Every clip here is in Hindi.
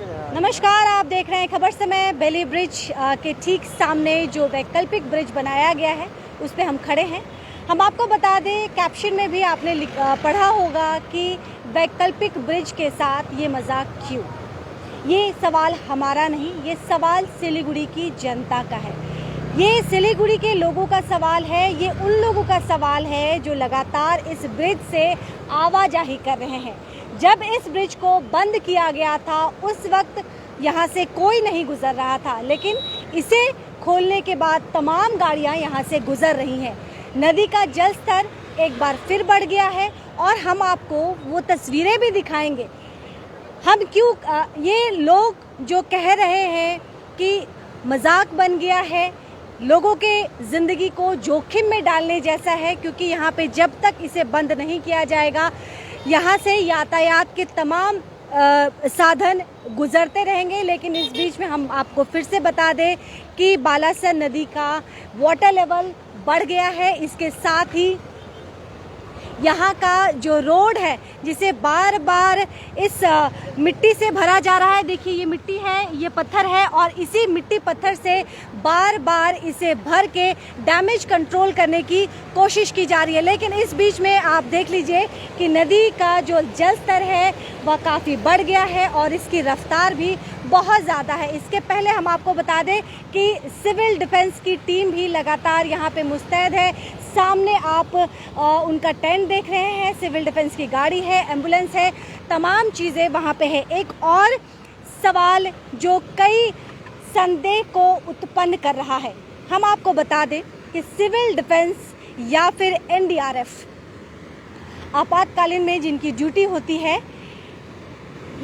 नमस्कार, आप देख रहे हैं खबर समय। बेली ब्रिज के ठीक सामने जो वैकल्पिक ब्रिज बनाया गया है उस पे हम खड़े हैं। हम आपको बता दें, कैप्शन में भी आपने पढ़ा होगा कि वैकल्पिक ब्रिज के साथ ये मजाक क्यों। ये सवाल हमारा नहीं, ये सवाल सिलीगुड़ी की जनता का है, ये सिलीगुड़ी के लोगों का सवाल है, ये उन लोगों का सवाल है जो लगातार इस ब्रिज से आवाजाही कर रहे हैं। जब इस ब्रिज को बंद किया गया था उस वक्त यहाँ से कोई नहीं गुजर रहा था, लेकिन इसे खोलने के बाद तमाम गाड़ियाँ यहाँ से गुजर रही हैं। नदी का जल स्तर एक बार फिर बढ़ गया है और हम आपको वो तस्वीरें भी दिखाएंगे। हम क्यों ये लोग जो कह रहे हैं कि मजाक बन गया है, लोगों के ज़िंदगी को जोखिम में डालने जैसा है, क्योंकि यहाँ पे जब तक इसे बंद नहीं किया जाएगा यहाँ से यातायात के तमाम साधन गुजरते रहेंगे। लेकिन इस बीच में हम आपको फिर से बता दें कि बालासर नदी का वाटर लेवल बढ़ गया है। इसके साथ ही यहाँ का जो रोड है जिसे बार बार इस मिट्टी से भरा जा रहा है, देखिए ये मिट्टी है, ये पत्थर है और इसी मिट्टी पत्थर से बार बार इसे भर के डैमेज कंट्रोल करने की कोशिश की जा रही है। लेकिन इस बीच में आप देख लीजिए कि नदी का जो जल स्तर है वह काफ़ी बढ़ गया है और इसकी रफ्तार भी बहुत ज़्यादा है। इसके पहले हम आपको बता दें कि सिविल डिफेंस की टीम भी लगातार यहाँ पे मुस्तैद है। सामने आप उनका टेंट देख रहे हैं, सिविल डिफेंस की गाड़ी है, एम्बुलेंस है, तमाम चीज़ें वहाँ पे है। एक और सवाल जो कई संदेह को उत्पन्न कर रहा है, हम आपको बता दें कि सिविल डिफेंस या फिर एनडीआरएफ आपातकालीन में जिनकी ड्यूटी होती है,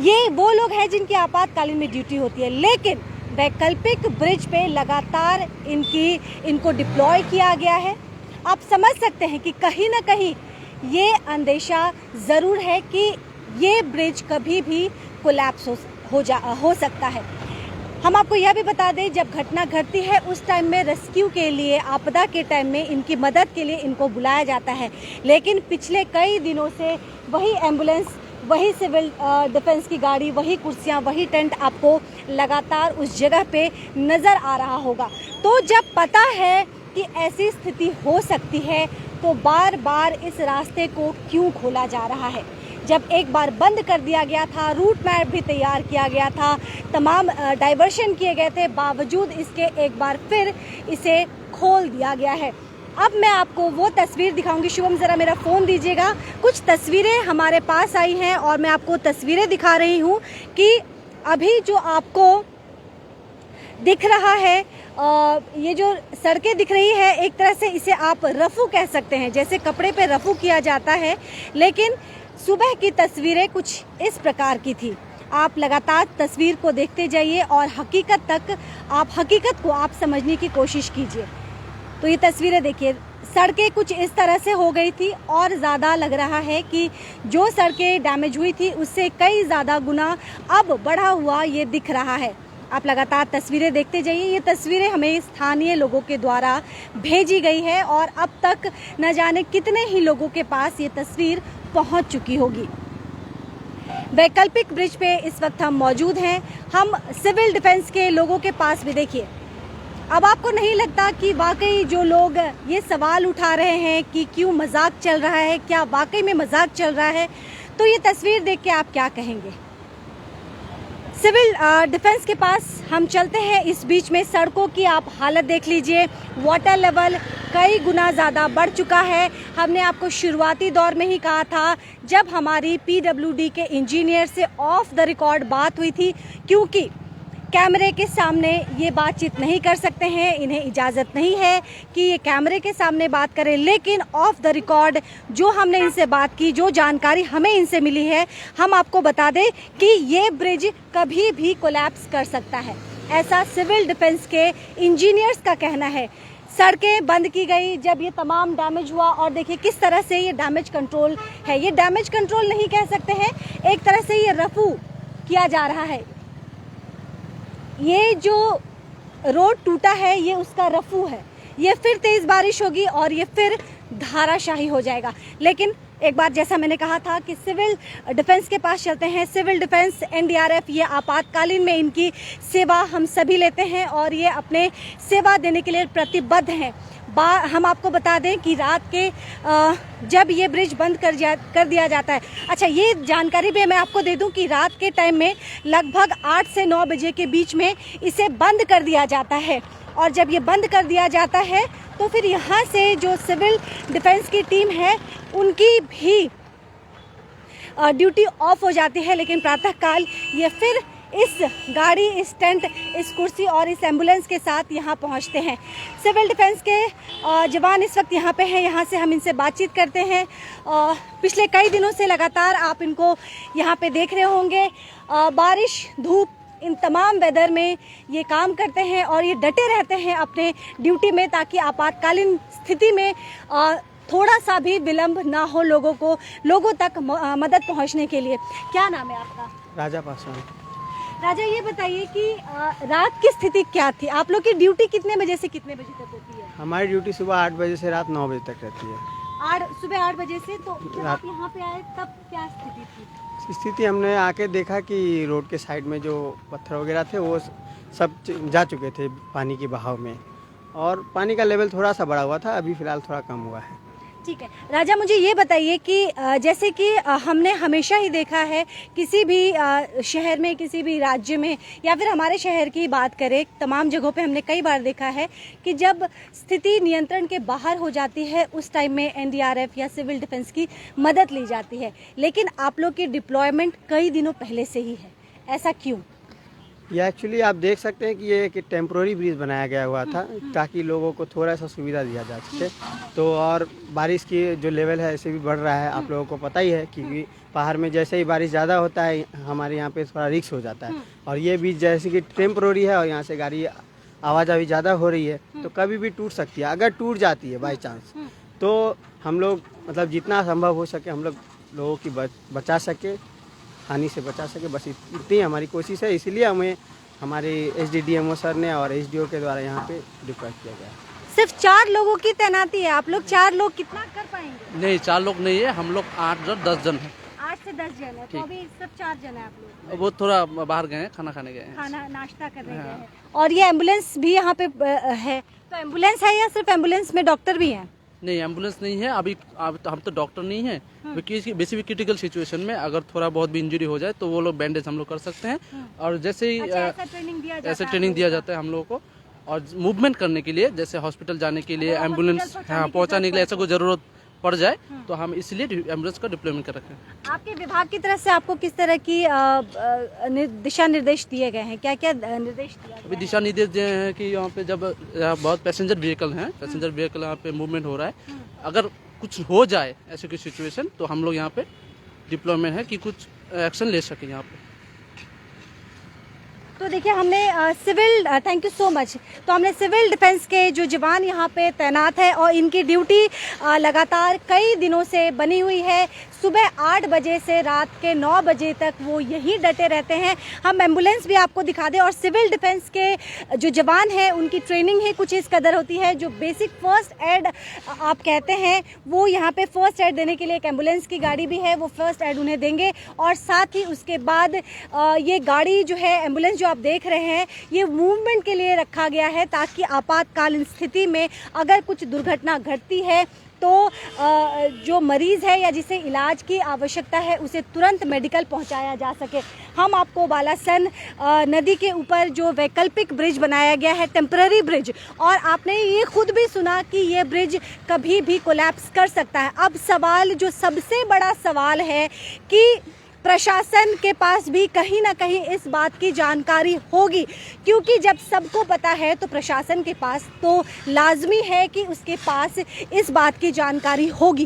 ये वो लोग हैं जिनकी आपातकालीन में ड्यूटी होती है, लेकिन वैकल्पिक ब्रिज पे लगातार इनको डिप्लॉय किया गया है। आप समझ सकते हैं कि कहीं ना कहीं ये अंदेशा ज़रूर है कि ये ब्रिज कभी भी कोलैप्स हो सकता है। हम आपको यह भी बता दें, जब घटना घटती है उस टाइम में रेस्क्यू के लिए, आपदा के टाइम में इनकी मदद के लिए इनको बुलाया जाता है, लेकिन पिछले कई दिनों से वही एम्बुलेंस, वही सिविल डिफेंस की गाड़ी, वही कुर्सियाँ, वही टेंट आपको लगातार उस जगह पे नज़र आ रहा होगा। तो जब पता है कि ऐसी स्थिति हो सकती है तो बार बार इस रास्ते को क्यों खोला जा रहा है। जब एक बार बंद कर दिया गया था, रूट मैप भी तैयार किया गया था, तमाम डाइवर्शन किए गए थे, बावजूद इसके एक बार फिर इसे खोल दिया गया है। अब मैं आपको वो तस्वीर दिखाऊंगी। शुभम, ज़रा मेरा फ़ोन दीजिएगा। कुछ तस्वीरें हमारे पास आई हैं और मैं आपको तस्वीरें दिखा रही हूँ कि अभी जो आपको दिख रहा है, ये जो सड़कें दिख रही है, एक तरह से इसे आप रफू कह सकते हैं, जैसे कपड़े पे रफू किया जाता है। लेकिन सुबह की तस्वीरें कुछ इस प्रकार की थी। आप लगातार तस्वीर को देखते जाइए और हकीकत को आप समझने की कोशिश कीजिए। तो ये तस्वीरें देखिए, सड़कें कुछ इस तरह से हो गई थी और ज़्यादा लग रहा है कि जो सड़कें डैमेज हुई थी उससे कई ज़्यादा गुना अब बढ़ा हुआ ये दिख रहा है। आप लगातार तस्वीरें देखते जाइए। ये तस्वीरें हमें स्थानीय लोगों के द्वारा भेजी गई है और अब तक न जाने कितने ही लोगों के पास ये तस्वीर पहुंच चुकी होगी। वैकल्पिक ब्रिज पे इस वक्त हम मौजूद हैं। हम सिविल डिफेंस के लोगों के पास भी देखिए। अब आपको नहीं लगता कि वाकई जो लोग ये सवाल उठा रहे हैं कि क्यों मजाक चल रहा है, क्या वाकई में मजाक चल रहा है? तो ये तस्वीर देख के आप क्या कहेंगे? सिविल डिफेंस के पास हम चलते हैं। इस बीच में सड़कों की आप हालत देख लीजिए, वाटर लेवल कई गुना ज़्यादा बढ़ चुका है। हमने आपको शुरुआती दौर में ही कहा था, जब हमारी पीडब्ल्यूडी के इंजीनियर से ऑफ द रिकॉर्ड बात हुई थी, क्योंकि कैमरे के सामने ये बातचीत नहीं कर सकते हैं, इन्हें इजाज़त नहीं है कि ये कैमरे के सामने बात करें। लेकिन ऑफ द रिकॉर्ड जो हमने इनसे बात की, जो जानकारी हमें इनसे मिली है, हम आपको बता दें कि ये ब्रिज कभी भी कोलैप्स कर सकता है, ऐसा सिविल डिफेंस के इंजीनियर्स का कहना है। सड़कें बंद की गई जब ये तमाम डैमेज हुआ और देखिए किस तरह से ये डैमेज कंट्रोल है। ये डैमेज कंट्रोल नहीं कह सकते हैं, एक तरह से ये रफू किया जा रहा है। ये जो रोड टूटा है ये उसका रफू है। ये फिर तेज़ बारिश होगी और ये फिर धाराशाही हो जाएगा। लेकिन एक बार जैसा मैंने कहा था कि सिविल डिफेंस के पास चलते हैं। सिविल डिफेंस, एनडीआरएफ, ये आपातकालीन में इनकी सेवा हम सभी लेते हैं और ये अपने सेवा देने के लिए प्रतिबद्ध हैं। हम आपको बता दें कि रात के जब ये ब्रिज बंद कर दिया जाता है, अच्छा ये जानकारी भी मैं आपको दे दूं कि रात के टाइम में लगभग 8 से 9 बजे के बीच में इसे बंद कर दिया जाता है। और जब ये बंद कर दिया जाता है तो फिर यहाँ से जो सिविल डिफेंस की टीम है उनकी भी ड्यूटी ऑफ हो जाती है। लेकिन प्रातःकाल ये फिर इस गाड़ी, इस टेंट, इस कुर्सी और इस एम्बुलेंस के साथ यहाँ पहुँचते हैं। सिविल डिफेंस के जवान इस वक्त यहाँ पे हैं, यहाँ से हम इनसे बातचीत करते हैं। पिछले कई दिनों से लगातार आप इनको यहाँ पे देख रहे होंगे। बारिश, धूप, इन तमाम वेदर में ये काम करते हैं और ये डटे रहते हैं अपने ड्यूटी में, ताकि आपातकालीन स्थिति में थोड़ा सा भी विलम्ब ना हो लोगों तक मदद पहुंचने के लिए। क्या नाम है आपका? राजा पासवान। राजा, ये बताइए कि रात की स्थिति क्या थी? आप लोग की ड्यूटी कितने बजे से कितने बजे तक होती है? हमारी ड्यूटी सुबह 8 बजे से रात 9 बजे तक रहती है। सुबह 8 बजे से। तो जब आप यहाँ पे आए तब क्या स्थिति थी? स्थिति हमने आके देखा कि रोड के साइड में जो पत्थर वगैरह थे वो सब जा चुके थे पानी के बहाव में, और पानी का लेवल थोड़ा सा बढ़ा हुआ था, अभी फ़िलहाल थोड़ा कम हुआ है। ठीक है राजा, मुझे ये बताइए कि जैसे कि हमने हमेशा ही देखा है किसी भी शहर में, किसी भी राज्य में, या फिर हमारे शहर की बात करें, तमाम जगहों पे हमने कई बार देखा है कि जब स्थिति नियंत्रण के बाहर हो जाती है उस टाइम में एनडीआरएफ या सिविल डिफेंस की मदद ली जाती है। लेकिन आप लोग की डिप्लॉयमेंट कई दिनों पहले से ही है, ऐसा क्यों? ये एक्चुअली आप देख सकते हैं कि ये एक टेम्प्रोरी ब्रिज बनाया गया हुआ था ताकि लोगों को थोड़ा सा सुविधा दिया जा सके। तो और बारिश की जो लेवल है ऐसे भी बढ़ रहा है, आप लोगों को पता ही है कि पहाड़ में जैसे ही बारिश ज़्यादा होता है हमारे यहाँ पे थोड़ा रिस्क हो जाता है। और ये ब्रिज जैसे कि टेम्प्रोरी है और यहाँ से गाड़ी आवाजाही ज़्यादा हो रही है तो कभी भी टूट सकती है। अगर टूट जाती है बाई चांस तो हम लोग मतलब जितना संभव हो सके हम लोगों की बचा सके, हानि से बचा सके, बस इतनी हमारी कोशिश है। इसलिए हमें हमारे एसडीडीएमओ सर ने और एसडीओ के द्वारा यहाँ पे डिप्लॉय किया गया है। सिर्फ 4 लोगों की तैनाती है, आप लोग 4 लोग कितना कर पाएंगे? नहीं, 4 लोग नहीं है, हम लोग 8 जन 10 जन है। 8 से 10 जन है, तो अभी सिर्फ 4 जन है आप लोग? वो थोड़ा बाहर गए हैं, खाना खाने गए हैं, खाना नाश्ता करने गए हैं। और ये एम्बुलेंस भी यहाँ पे है, तो एम्बुलेंस है या सिर्फ एम्बुलेंस में डॉक्टर भी हैं? नहीं, एम्बुलेंस नहीं है अभी। हम तो डॉक्टर नहीं है, बेसिक क्रिटिकल सिचुएशन में अगर थोड़ा बहुत भी इंजरी हो जाए तो वो लोग बैंडेज हम लोग कर सकते हैं। और जैसे ही ऐसा ट्रेनिंग दिया जाता है हम लोगों को, और मूवमेंट करने के लिए, जैसे हॉस्पिटल जाने के लिए एम्बुलेंस पहुंचाने के लिए ऐसा कोई जरूरत पड़ जाए तो हम इसलिए एम्बुलेंस का डिप्लॉयमेंट कर रखे हैं। आपके विभाग की तरफ से आपको किस तरह की दिशा निर्देश दिए गए हैं? क्या क्या निर्देश दिया गया? अभी दिशा निर्देश दिए हैं कि यहाँ पे जब बहुत पैसेंजर व्हीकल हैं, पैसेंजर व्हीकल यहाँ पे मूवमेंट हो रहा है, अगर कुछ हो जाए ऐसी कोई सिचुएशन तो हम लोग यहाँ पे डिप्लॉयमेंट है कि कुछ एक्शन ले सके यहाँ पे। तो देखिए हमने थैंक यू सो मच। तो हमने सिविल डिफेंस के जो जवान यहाँ पे तैनात है और इनकी ड्यूटी लगातार कई दिनों से बनी हुई है। सुबह 8 बजे से रात के 9 बजे तक वो यहीं डटे रहते हैं। हम एम्बुलेंस भी आपको दिखा दें। और सिविल डिफेंस के जो जवान हैं उनकी ट्रेनिंग ही कुछ इस कदर होती है, जो बेसिक फर्स्ट एड आप कहते हैं वो यहाँ पे फर्स्ट एड देने के लिए एक एम्बुलेंस की गाड़ी भी है, वो फर्स्ट एड उन्हें देंगे। और साथ ही उसके बाद ये गाड़ी जो है, एम्बुलेंस जो आप देख रहे हैं, ये मूवमेंट के लिए रखा गया है ताकि आपातकालीन स्थिति में अगर कुछ दुर्घटना घटती है तो जो मरीज़ है या जिसे इलाज की आवश्यकता है उसे तुरंत मेडिकल पहुंचाया जा सके। हम आपको बालासन नदी के ऊपर जो वैकल्पिक ब्रिज बनाया गया है, टेम्पररी ब्रिज, और आपने ये खुद भी सुना कि ये ब्रिज कभी भी कोलैप्स कर सकता है। अब सवाल, जो सबसे बड़ा सवाल है कि प्रशासन के पास भी कहीं ना कहीं इस बात की जानकारी होगी, क्योंकि जब सबको पता है तो प्रशासन के पास तो लाजमी है कि उसके पास इस बात की जानकारी होगी।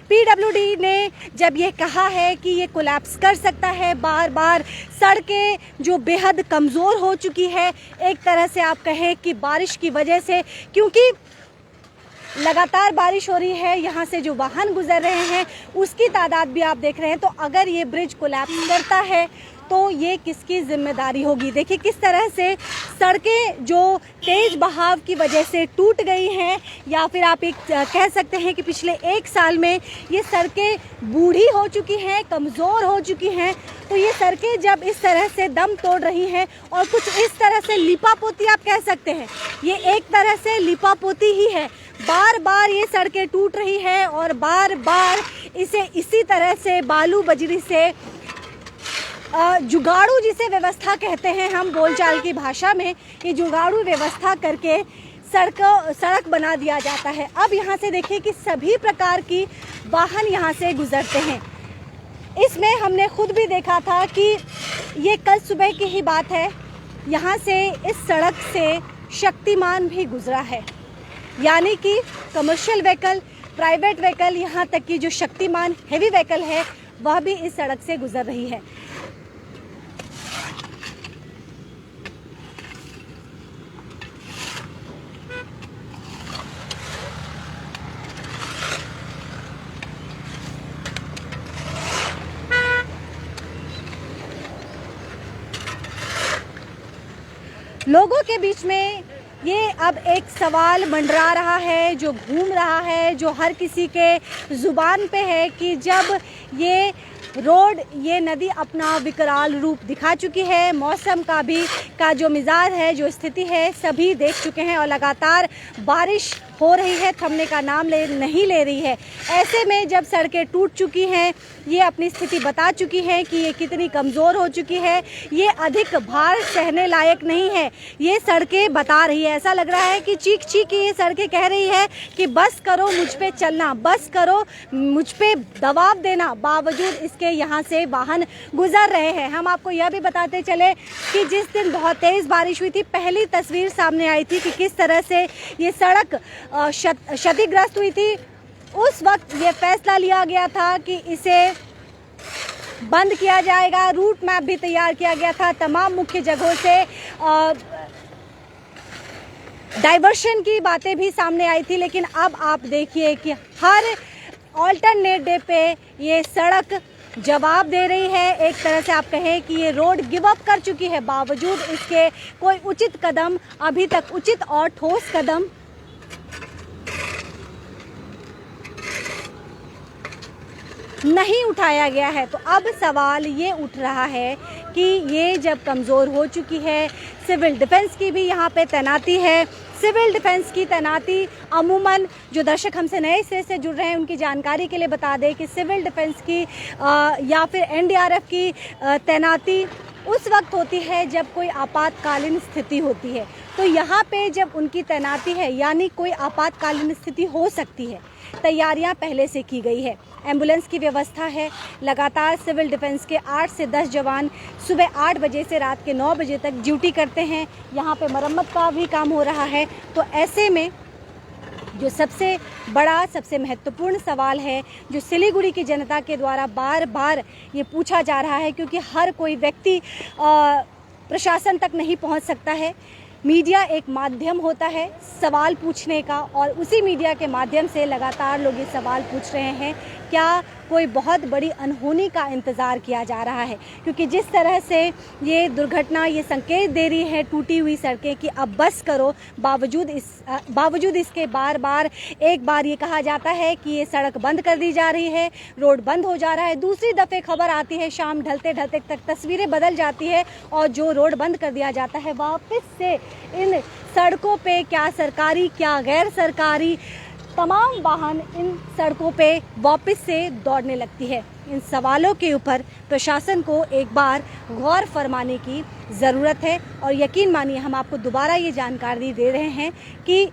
पीडब्ल्यूडी ने जब ये कहा है कि ये कोलैप्स कर सकता है, बार बार सड़कें जो बेहद कमज़ोर हो चुकी है, एक तरह से आप कहें कि बारिश की वजह से, क्योंकि लगातार बारिश हो रही है, यहाँ से जो वाहन गुजर रहे हैं उसकी तादाद भी आप देख रहे हैं। तो अगर ये ब्रिज कोलैप्स करता है तो ये किसकी जिम्मेदारी होगी। देखिए किस तरह से सड़कें जो तेज बहाव की वजह से टूट गई हैं, या फिर आप एक कह सकते हैं कि पिछले 1 साल में ये सड़कें बूढ़ी हो चुकी हैं, कमज़ोर हो चुकी हैं। तो ये सड़कें जब इस तरह से दम तोड़ रही हैं और कुछ इस तरह से लिपापोती आप कह सकते हैं, ये एक तरह से लिपापोती ही है। बार बार ये सड़कें टूट रही है और बार बार इसे इसी तरह से बालू बजरी से जुगाड़ू जिसे व्यवस्था कहते हैं हम बोलचाल की भाषा में, ये जुगाड़ू व्यवस्था करके सड़क बना दिया जाता है। अब यहाँ से देखिए कि सभी प्रकार की वाहन यहाँ से गुजरते हैं। इसमें हमने खुद भी देखा था कि ये कल सुबह की ही बात है, यहाँ से इस सड़क से शक्तिमान भी गुजरा है, यानी कि कमर्शियल व्हीकल, प्राइवेट व्हीकल, यहाँ तक कि जो शक्तिमान हेवी व्हीकल है वह भी इस सड़क से गुजर रही है। लोगों के बीच में ये अब एक सवाल मंडरा रहा है, जो घूम रहा है, जो हर किसी के ज़ुबान पे है कि जब ये रोड, ये नदी अपना विकराल रूप दिखा चुकी है, मौसम का जो मिजाज है, जो स्थिति है, सभी देख चुके हैं और लगातार बारिश हो रही है, थमने का नाम नहीं ले रही है। ऐसे में जब सड़कें टूट चुकी हैं, ये अपनी स्थिति बता चुकी है कि ये कितनी कमज़ोर हो चुकी है, ये अधिक भार सहने लायक नहीं है, ये सड़कें बता रही है। ऐसा लग रहा है कि चीख चीख के ये सड़कें कह रही है कि बस करो मुझ पे चलना, बस करो मुझ पे दबाव देना। बावजूद इसके यहाँ से वाहन गुजर रहे हैं। हम आपको यह भी बताते चले कि जिस दिन बहुत तेज़ बारिश हुई थी, पहली तस्वीर सामने आई थी कि किस तरह से ये सड़क क्षतिग्रस्त हुई थी। उस वक्त ये फैसला लिया गया था कि इसे बंद किया जाएगा। रूट मैप भी तैयार किया गया था, तमाम मुख्य जगहों से डाइवर्शन की बातें भी सामने आई थी। लेकिन अब आप देखिए कि हर ऑल्टरनेट डे पे ये सड़क जवाब दे रही है। एक तरह से आप कहें कि ये रोड गिव अप कर चुकी है, बावजूद इसके कोई उचित कदम, अभी तक उचित और ठोस कदम नहीं उठाया गया है। तो अब सवाल ये उठ रहा है कि ये जब कमज़ोर हो चुकी है, सिविल डिफेंस की भी यहाँ पे तैनाती है। सिविल डिफेंस की तैनाती अमूमन, जो दर्शक हमसे नए सिरे से जुड़ रहे हैं उनकी जानकारी के लिए बता दें कि सिविल डिफेंस की या फिर एनडीआरएफ की तैनाती उस वक्त होती है जब कोई आपातकालीन स्थिति होती है। तो यहाँ पे जब उनकी तैनाती है, यानी कोई आपातकालीन स्थिति हो सकती है, तैयारियां पहले से की गई है। एम्बुलेंस की व्यवस्था है। लगातार सिविल डिफेंस के 8 से 10 जवान सुबह 8 बजे से रात के 9 बजे तक ड्यूटी करते हैं। यहाँ पे मरम्मत का भी काम हो रहा है। तो ऐसे में जो सबसे बड़ा, सबसे महत्वपूर्ण सवाल है, जो सिलीगुड़ी की जनता के द्वारा बार बार ये पूछा जा रहा है, क्योंकि हर कोई व्यक्ति प्रशासन तक नहीं पहुंच सकता है। मीडिया एक माध्यम होता है सवाल पूछने का, और उसी मीडिया के माध्यम से लगातार लोग ये सवाल पूछ रहे हैं, क्या कोई बहुत बड़ी अनहोनी का इंतज़ार किया जा रहा है? क्योंकि जिस तरह से ये दुर्घटना ये संकेत दे रही है टूटी हुई सड़कें कि अब बस करो, बावजूद इसके बार बार एक बार ये कहा जाता है कि ये सड़क बंद कर दी जा रही है, रोड बंद हो जा रहा है, दूसरी दफ़े खबर आती है, शाम ढलते ढलते तक तस्वीरें बदल जाती है और जो रोड बंद कर दिया जाता है, वापस से इन सड़कों पे क्या सरकारी क्या गैर सरकारी तमाम वाहन इन सड़कों पे वापस से दौड़ने लगती है। इन सवालों के ऊपर प्रशासन को एक बार गौर फरमाने की ज़रूरत है। और यकीन मानिए, हम आपको दोबारा ये जानकारी दे रहे हैं कि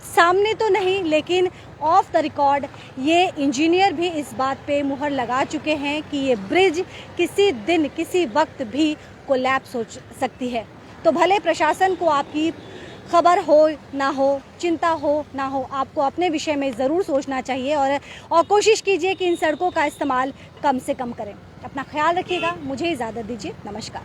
सामने तो नहीं, लेकिन ऑफ द रिकॉर्ड ये इंजीनियर भी इस बात पे मुहर लगा चुके हैं कि ये ब्रिज किसी दिन किसी वक्त भी कोलैप्स हो सकती है। तो भले प्रशासन को आपकी खबर हो ना हो, चिंता हो ना हो, आपको अपने विषय में ज़रूर सोचना चाहिए और कोशिश कीजिए कि इन सड़कों का इस्तेमाल कम से कम करें। अपना ख्याल रखिएगा। मुझे इजाज़त दीजिए। नमस्कार।